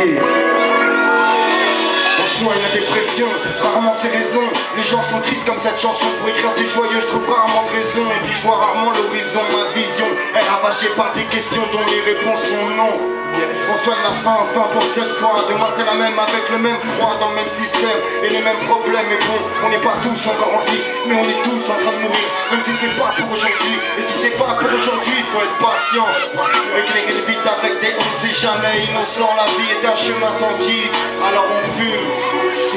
On soigne la dépression, rarement c'est raison. Les gens sont tristes comme cette chanson. Pour écrire des joyeux, je trouve rarement de raison. Et puis je vois rarement l'horizon, ma vision est ravagée par des questions dont les réponses sont non. On soigne la fin, enfin pour cette fois. Demain c'est la même avec le même froid, dans le même système et les mêmes problèmes. Et bon, on n'est pas tous encore en vie, mais on est tous en train de mourir. Même si c'est pas pour aujourd'hui, et si c'est pas pour aujourd'hui, il faut être patient. Éclairer le vide avec des on ne sait jamais innocent. La vie est un chemin sans guide, alors on fume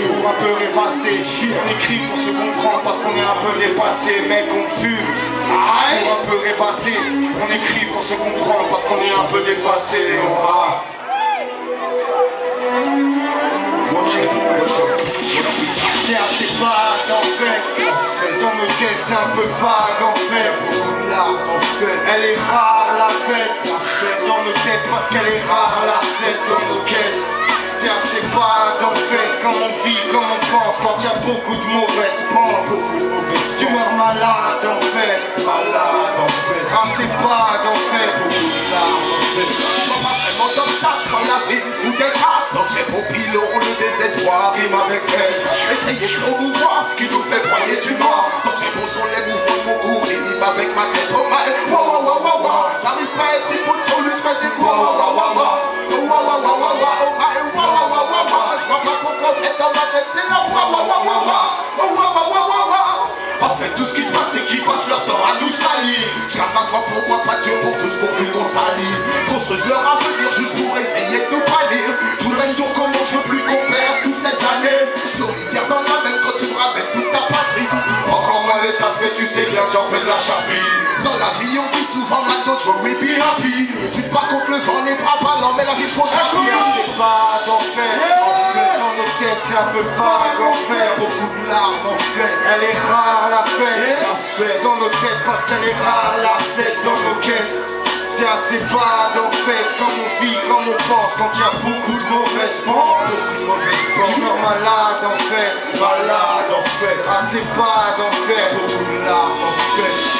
pour un peu rêvasser. On écrit pour se comprendre parce qu'on est un peu dépassé. Mec, on fume pour un peu rêvasser. On écrit pour se comprendre parce qu'on est un peu dépassé. On rappe. C'est assez vague en fait. Dans nos têtes c'est un peu vague en fait. Elle est rare la fête. Dans nos têtes parce qu'elle est rare la fête. Dans nos caisses c'est assez vague en fait. Comme on vit, comme on pense. Quand il y a beaucoup de mauvaises pensées. Tu meurs malade en fait. Assez vague en fait. Vraiment d'obstacles quand la vie nous fout des grappes. Donc j'ai mon pilon, le désespoir rime avec rêve. Essayez de promouvoir ce qui nous fait broyer du noir. Donc j'ai mon son, les mouvements de mon cou, rime avec ma tête au mal. J'arrive pas à être hypo sur lui, mais c'est quoi? Je vois pas pourquoi fait dans ma tête, c'est la foi. En fait tout ce qui se passe c'est qu'ils passent leur temps à nous salir. Je garde ma foi pour moi, pas Dieu pour tous pour vu qu'on salit. Construisent leur avenir juste pour essayer de nous pâlir. Tout le tour comment je veux plus qu'on perd toutes ces années. Solitaire dans la même quand tu me ramènes toute ta patrie. Encore moins les tasses mais tu sais bien que j'en fais de la chapie. Dans la vie on dit souvent mal d'autres je will be happy. Tu te bats contre le vent, les bras ballants mais la vie faut gravir. C'est vague en fait. Dans nos têtes c'est un peu vague en fait. Beaucoup de larmes en fait. Elle est rare la fête. Dans nos têtes parce qu'elle est rare la fête. Dans nos caisses c'est assez vague en fait. Comme on vit, comme on pense. Quand il y a beaucoup de mauvaises pensées. Tu meurs malade en fait. Malade en fait. Assez vague en fait. Beaucoup de larmes en fait.